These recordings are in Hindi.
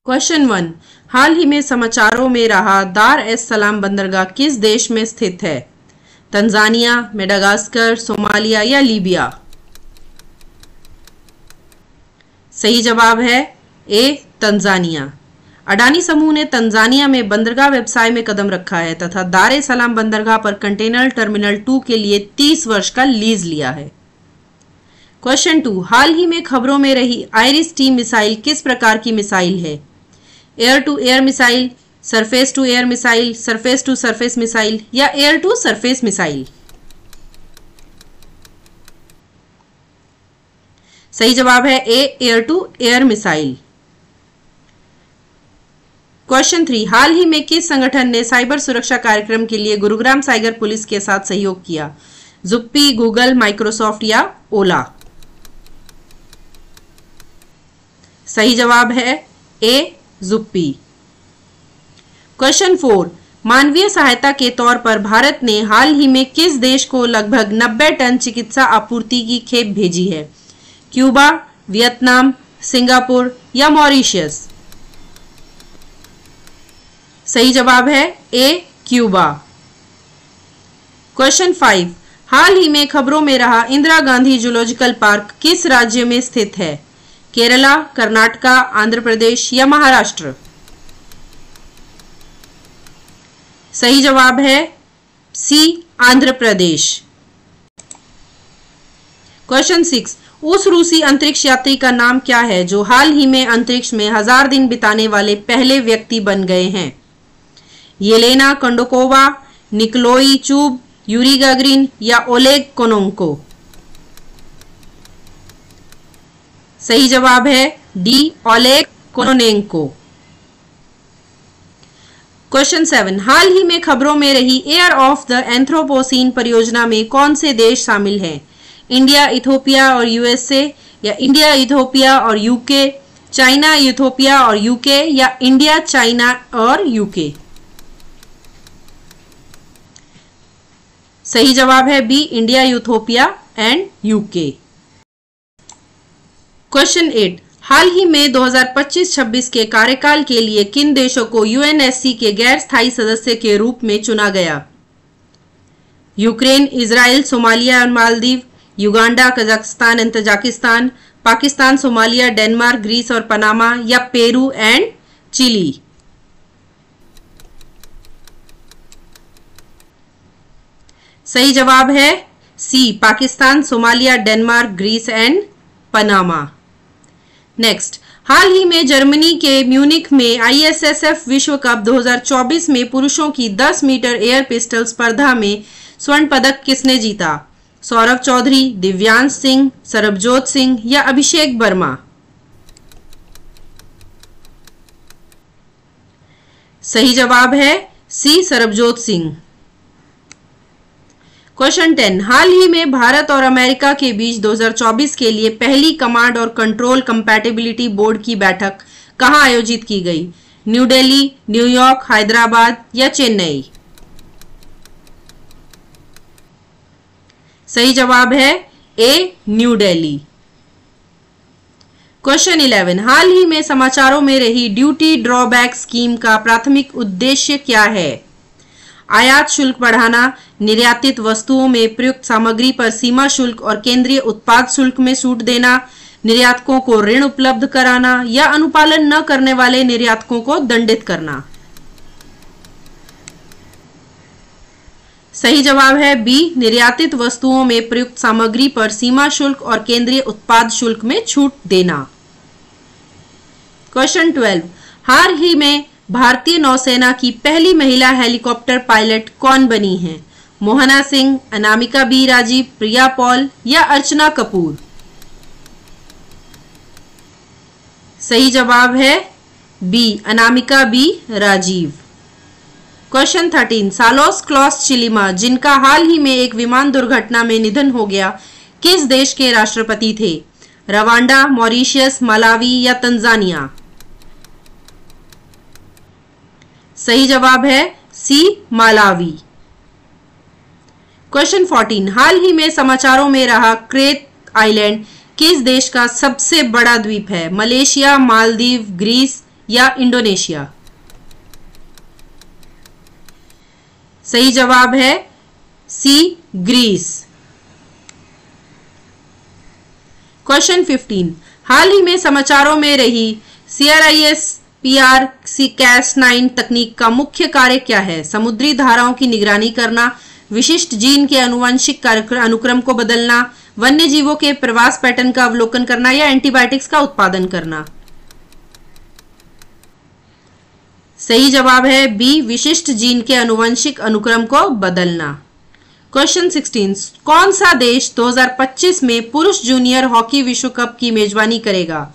क्वेश्चन 1, हाल ही में समाचारों में रहा दार एस सलाम बंदरगाह किस देश में स्थित है? तंजानिया, मेडागास्कर, सोमालिया या लीबिया? सही जवाब है ए, तंजानिया। अडानी समूह ने तंजानिया में बंदरगाह व्यवसाय में कदम रखा है तथा दार एस सलाम बंदरगाह पर कंटेनर टर्मिनल 2 के लिए 30 वर्ष का लीज लिया है। क्वेश्चन 2, हाल ही में खबरों में रही आइरिस-T मिसाइल किस प्रकार की मिसाइल है? Air to air missile, surface to air missile, surface to surface missile या एयर टू सरफेस मिसाइल? सही जवाब है A, air to air missile. Question 3, हाल ही में किस संगठन ने साइबर सुरक्षा कार्यक्रम के लिए गुरुग्राम साइबर पुलिस के साथ सहयोग किया? जुप्पी, गूगल, माइक्रोसॉफ्ट या ओला? सही जवाब है ए, जुप्पी। क्वेश्चन 4, मानवीय सहायता के तौर पर भारत ने हाल ही में किस देश को लगभग 90 टन चिकित्सा आपूर्ति की खेप भेजी है? क्यूबा, वियतनाम, सिंगापुर या मॉरिशस? सही जवाब है ए, क्यूबा। क्वेश्चन 5, हाल ही में खबरों में रहा इंदिरा गांधी जूलॉजिकल पार्क किस राज्य में स्थित है? केरला, कर्नाटका, आंध्र प्रदेश या महाराष्ट्र? सही जवाब है सी, आंध्र प्रदेश। क्वेश्चन 6, उस रूसी अंतरिक्ष यात्री का नाम क्या है जो हाल ही में अंतरिक्ष में 1000 दिन बिताने वाले पहले व्यक्ति बन गए हैं? येलेना कोंडोकोवा, निकोलाई चुब, यूरी गागरिन या ओलेग कोनोन्को? सही जवाब है डी, ओलेग कोनोनेंको। क्वेश्चन 7, हाल ही में खबरों में रही एयर ऑफ द एंथ्रोपोसीन परियोजना में कौन से देश शामिल हैं? इंडिया, इथोपिया और यूएसए या इंडिया, इथोपिया और यूके, चाइना, इथोपिया और यूके या इंडिया, चाइना और यूके? सही जवाब है B, India, Ethiopia and UK. Question 8, हाल ही में 2025-26 के कार्यकाल के लिए किन देशों को यूएनएससी के गैर स्थायी सदस्य के रूप में चुना गया? यूक्रेन, इजराइल, सोमालिया और Maldives, Uganda, Kazakhstan and Tajikistan, Pakistan, Somalia, Denmark, Greece और पनामा या पेरू एंड चिली? सही जवाब है C, Pakistan, Somalia, Denmark, Greece and Panama. Next, हाल ही में जर्मनी के म्यूनिख में आईएसएसएफ विश्व कप 2024 में पुरुषों की 10 मीटर एयर पिस्टल स्पर्धा में स्वर्ण पदक किसने जीता? सौरभ चौधरी, दिव्यांश सिंह, सरबजोत सिंह या अभिषेक वर्मा? सही जवाब है सी, सरबजोत सिंह। क्वेश्चन 10, हाल ही में भारत और अमेरिका के बीच 2024 के लिए पहली कमांड और कंट्रोल कंपैटिबिलिटी बोर्ड की बैठक कहां आयोजित की गई? न्यू दिल्ली, न्यूयॉर्क, हैदराबाद या चेन्नई? सही जवाब है ए, न्यू दिल्ली। क्वेश्चन 11, हाल ही में समाचारों में रही ड्यूटी ड्रॉबैक स्कीम का प्राथमिक उद्देश्य क्या है? आयात शुल्क बढ़ाना, निर्यातित वस्तुओं में प्रयुक्त सामग्री पर सीमा शुल्क और केंद्रीय उत्पाद शुल्क में छूट देना, निर्यातकों को ऋण उपलब्ध कराना या अनुपालन न करने वाले निर्यातकों को दंडित करना? सही जवाब है बी, निर्यातित वस्तुओं में प्रयुक्त सामग्री पर सीमा शुल्क और केंद्रीय उत्पाद शुल्क में छूट देना। क्वेश्चन 12, हाल ही में भारतीय नौसेना की पहली महिला हेलीकॉप्टर पायलट कौन बनी हैं? मोहना सिंह, अनामिका बी राजीव, प्रिया पॉल या अर्चना कपूर? सही जवाब है B, Anamika B Rajeev. Question 13, Saulos Klaus Chilima, जिनका हाल ही में एक विमान दुर्घटना में निधन हो गया, किस देश के राष्ट्रपति थे? रवांडा, मॉरिशस, मलावी या तंजानिया? सही जवाब है सी, मालावी। क्वेश्चन 14, हाल ही में समाचारों में रहा क्रेट आइलैंड किस देश का सबसे बड़ा द्वीप है? मलेशिया, मालदीव, ग्रीस या इंडोनेशिया? सही जवाब है सी, ग्रीस। क्वेश्चन 15, हाल ही में समाचारों में रही CRISPR-Cas9 तकनीक का मुख्य कार्य क्या है? समुद्री धाराओं की निगरानी करना, विशिष्ट जीन के आनुवंशिक अनुक्रम को बदलना, वन्य जीवों के प्रवास पैटर्न का अवलोकन करना या एंटीबायोटिक्स का उत्पादन करना? सही जवाब है बी, विशिष्ट जीन के आनुवंशिक अनुक्रम को बदलना। क्वेश्चन 16, कौन सा देश 2025 में पुरुष जूनियर हॉकी विश्व कप की मेजबानी करेगा?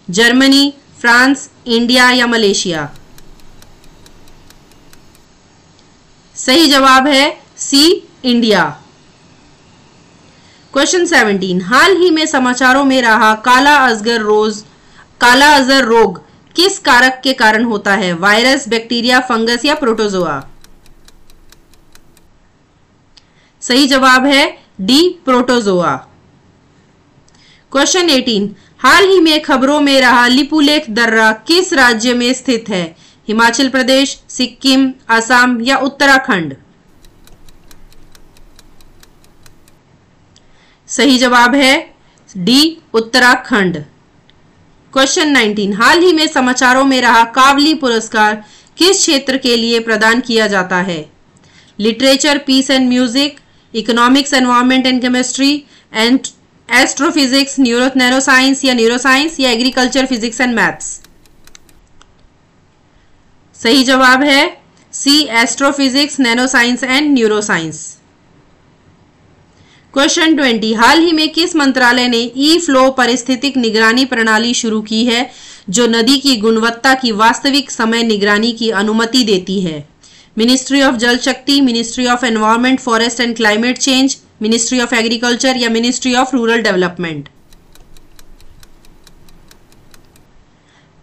जर्मनी, फ्रांस, इंडिया या मलेशिया? सही जवाब है सी, इंडिया। क्वेश्चन 17, हाल ही में समाचारों में रहा काला अजगर रोग किस कारक के कारण होता है? वायरस, बैक्टीरिया, फंगस या प्रोटोजोआ? सही जवाब है डी, प्रोटोजोआ। क्वेश्चन 18, हाल ही में खबरों में रहा लिपुलेख दर्रा किस राज्य में स्थित है? हिमाचल प्रदेश, सिक्किम, असम या उत्तराखंड? सही जवाब है डी, उत्तराखंड। क्वेश्चन 19, हाल ही में समाचारों में रहा कावली पुरस्कार किस क्षेत्र के लिए प्रदान किया जाता है? Literature, peace and music, economics, environment and chemistry, and astrophysics, nanoscience या न्यूरोसाइंस या एग्रीकल्चर, फिजिक्स एंड मैथ्स? सही जवाब है C, astrophysics, nanoscience and neuroscience. Question 20, हाल ही में किस मंत्रालय ने ई फ्लो पारिस्थितिक निगरानी प्रणाली शुरू की है जो नदी की गुणवत्ता की वास्तविक समय निगरानी की अनुमति देती है? मिनिस्ट्री ऑफ जल शक्ति, ministry of environment, forest and climate change, ministry of agriculture या मिनिस्ट्री ऑफ रूरल डेवलपमेंट?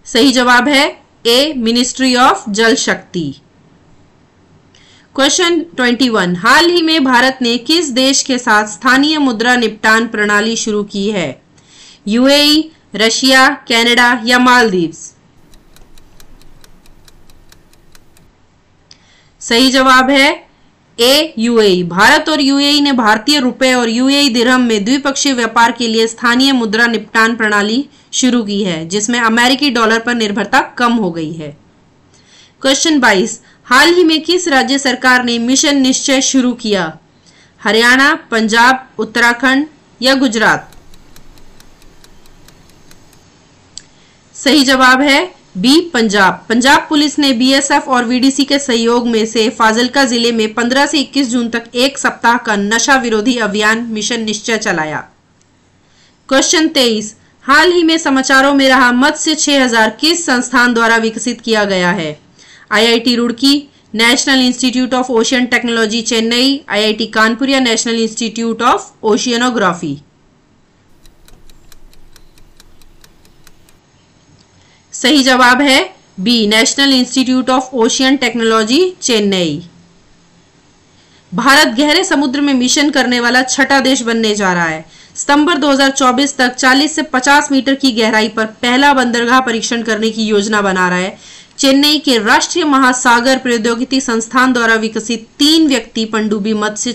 सही जवाब है ए, मिनिस्ट्री ऑफ जल शक्ति। क्वेश्चन 21, हाल ही में भारत ने किस देश के साथ स्थानीय मुद्रा निपटान प्रणाली शुरू की है? यूएई, रशिया, कनाडा या मालदीव्स? सही जवाब है ए, यूएई। भारत और यूएई ने भारतीय रुपए और यूएई दिरहम में द्विपक्षीय व्यापार के लिए स्थानीय मुद्रा निपटान प्रणाली शुरू की है, जिसमें अमेरिकी डॉलर पर निर्भरता कम हो गई है। क्वेश्चन 22, हाल ही में किस राज्य सरकार ने मिशन निश्चय शुरू किया? हरियाणा, पंजाब, उत्तराखंड या गुजरात? सही जवाब है बी, पंजाब। पंजाब पुलिस ने बीएसएफ और वीडीसी के सहयोग में से फाजिलका जिले में 15 से 21 जून तक एक सप्ताह का नशा विरोधी अभियान मिशन निश्चय चलाया। क्वेश्चन 23, हाल ही में समाचारों में रहा मत्स्य 6000 किस संस्थान द्वारा विकसित किया गया है? IIT Roorkee, national institute of ocean technology Chennai, IIT Kanpur या नेशनल इंस्टीट्यूट ऑफ ओशियनोग्राफी? सही जवाब है B, national institute of ocean technology Chennai. Bharat गहरे समुद्र में मिशन करने वाला छठा देश बनने जा रहा है। सितंबर 2024 तक 40 से 50 मीटर की गहराई पर पहला बंदरगाह परीक्षण करने की योजना बना रहा है। चेन्नई के राष्ट्रीय महासागर प्रौद्योगिकी संस्थान द्वारा विकसित 3 व्यक्ति पनडुब्बी मत्स्य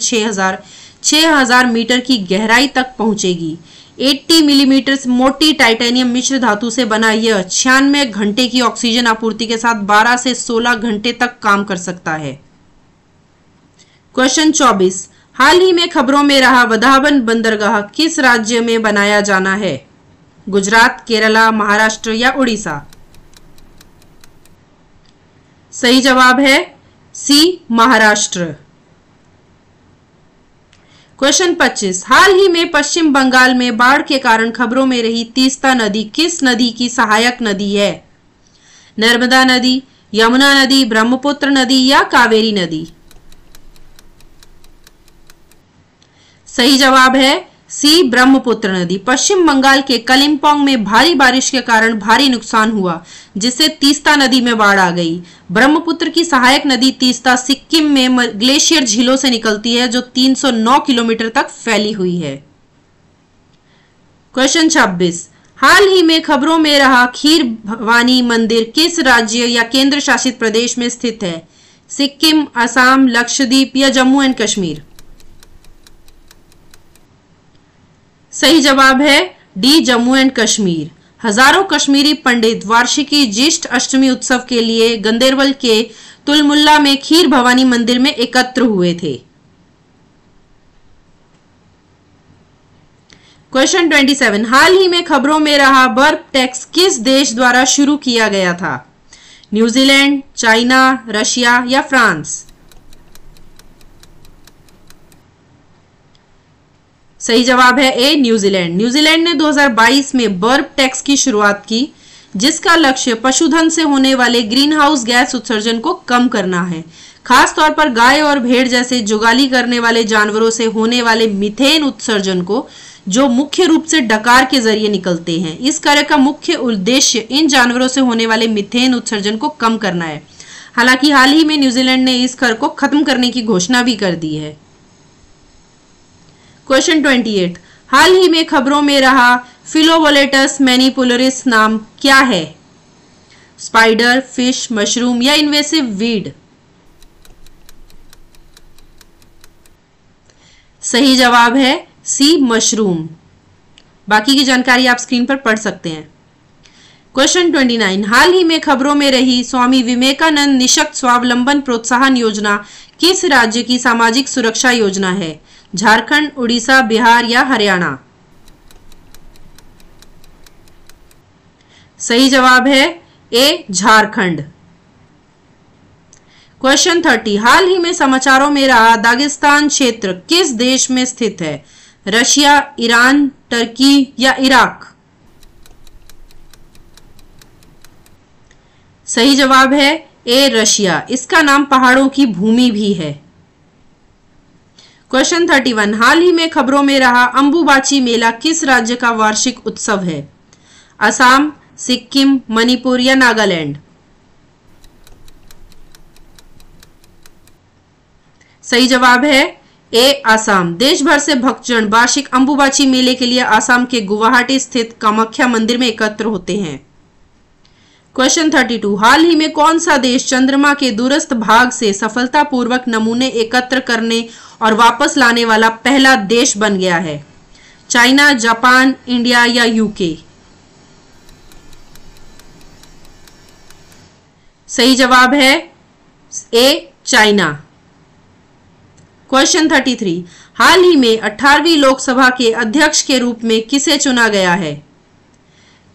6000 मीटर की गहराई तक पहुंचेगी। 80 मिलीमीटर मोटी टाइटेनियम मिश्र धातु से बना यह 96 घंटे की ऑक्सीजन आपूर्ति के साथ 12 से 16 घंटे तक काम कर सकता है। क्वेश्चन 24, हाल ही में खबरों में रहा वधावन बंदरगाह किस राज्य में बनाया जाना है? गुजरात, केरला, महाराष्ट्र या उड़ीसा? सही जवाब है सी, महाराष्ट्र। क्वेश्चन 25, हाल ही में पश्चिम बंगाल में बाढ़ के कारण खबरों में रही तीस्ता नदी किस नदी की सहायक नदी है? नर्मदा नदी, यमुना नदी, ब्रह्मपुत्र नदी या कावेरी नदी? सही जवाब है सी, ब्रह्मपुत्र नदी। पश्चिम बंगाल के कलिम्पोंग में भारी बारिश के कारण भारी नुकसान हुआ, जिससे तीस्ता नदी में बाढ़ आ गई। ब्रह्मपुत्र की सहायक नदी तीस्ता सिक्किम में ग्लेशियर झीलों से निकलती है, जो 309 किलोमीटर तक फैली हुई है। क्वेश्चन 26, हाल ही में खबरों में रहा खीर भवानी मंदिर किस राज्य या केंद्र शासित प्रदेश में स्थित है? सिक्किम, असम, लक्षद्वीप या जम्मू एंड कश्मीर? सही जवाब है डी, जम्मू एंड कश्मीर। हजारों कश्मीरी पंडित वार्षिकी ज्येष्ठ अष्टमी उत्सव के लिए गंदेरबल के तुलमुल्ला में खीर भवानी मंदिर में एकत्र हुए थे। क्वेश्चन 27, हाल ही में खबरों में रहा बर्फ टैक्स किस देश द्वारा शुरू किया गया था? न्यूजीलैंड, चाइना, रशिया या फ्रांस? सही जवाब है ए, न्यूजीलैंड। न्यूजीलैंड ने 2022 में बर्फ टैक्स की शुरुआत की, जिसका लक्ष्य पशुधन से होने वाले ग्रीन हाउस गैस उत्सर्जन को कम करना है। खास तौर पर गाय और भेड़ जैसे जुगाली करने वाले जानवरों से होने वाले मीथेन उत्सर्जन को, जो मुख्य रूप से डकार के जरिए निकलते हैं। इस कार्य का मुख्य उद्देश्य इन जानवरों से होने वाले मीथेन उत्सर्जन को कम करना है। हालांकि हाल ही में न्यूजीलैंड ने इस कर को खत्म करने की घोषणा भी कर दी है। क्वेश्चन 28, हाल ही में खबरों में रहा फिलोवोलेटस मैनिपुलरिस नाम क्या है? स्पाइडर, फिश, मशरूम या इन्वेसिव वीड? सही जवाब है सी, मशरूम। बाकी की जानकारी आप स्क्रीन पर पढ़ सकते हैं। क्वेश्चन 29, हाल ही में खबरों में रही स्वामी विवेकानंद निःशक्त स्वावलंबन प्रोत्साहन योजना किस राज्य की सामाजिक सुरक्षा योजना है? झारखंड, उड़ीसा, बिहार या हरियाणा? सही जवाब है ए, झारखंड। क्वेश्चन 30, हाल ही में समाचारों में रहा दागिस्तान क्षेत्र किस देश में स्थित है? रशिया, ईरान, टर्की या इराक? सही जवाब है ए, रशिया। इसका नाम पहाड़ों की भूमि भी है। क्वेश्चन 31, हाल ही में खबरों में रहा अंबुबाची मेला किस राज्य का वार्षिक उत्सव है? असम, सिक्किम, मणिपुर या नागालैंड? सही जवाब है ए, असम। देश भर से भक्तजन वार्षिक अंबुबाची मेले के लिए असम के गुवाहाटी स्थित कामाख्या मंदिर में एकत्र होते हैं। क्वेश्चन 32, हाल ही में कौन सा देश चंद्रमा के दूरस्थ भाग से सफलतापूर्वक नमूने एकत्र करने और वापस लाने वाला पहला देश बन गया है? चाइना, जापान, इंडिया या यूके? सही जवाब है ए, चाइना। क्वेश्चन 33, हाल ही में 18वीं लोकसभा के अध्यक्ष के रूप में किसे चुना गया है?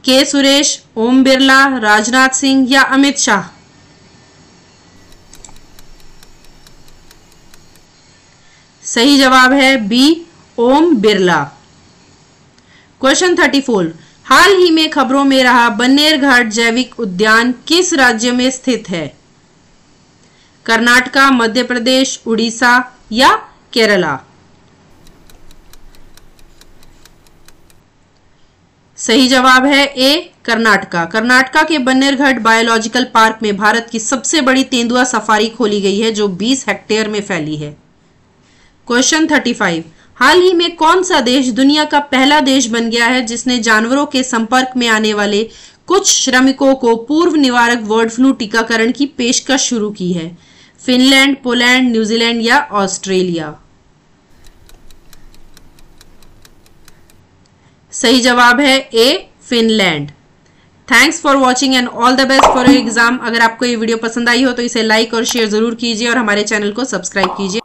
के सुरेश, ओम बिरला, राजनाथ सिंह या अमित शाह? सही जवाब है बी, ओम बिरला। क्वेश्चन 34, हाल ही में खबरों में रहा बन्नेरघाट जैविक उद्यान किस राज्य में स्थित है? कर्नाटका, मध्य प्रदेश, उड़ीसा या केरला? सही जवाब है ए, कर्नाटका। कर्नाटका के बन्नेरघाट बायोलॉजिकल पार्क में भारत की सबसे बड़ी तेंदुआ सफारी खोली गई है, जो 20 हेक्टेयर में फैली है। क्वेश्चन 35, हाल ही में कौन सा देश दुनिया का पहला देश बन गया है जिसने जानवरों के संपर्क में आने वाले कुछ श्रमिकों को पूर्व निवारक बर्ड फ्लू टीकाकरण की पेशकश शुरू की है? फिनलैंड, पोलैंड, न्यूजीलैंड या ऑस्ट्रेलिया? सही जवाब है A, Finland. Thanks for watching and all the best for your exam. अगर आपको ये वीडियो पसंद आई हो तो इसे लाइक और शेयर जरूर कीजिए और हमारे चैनल को सब्सक्राइब कीजिए।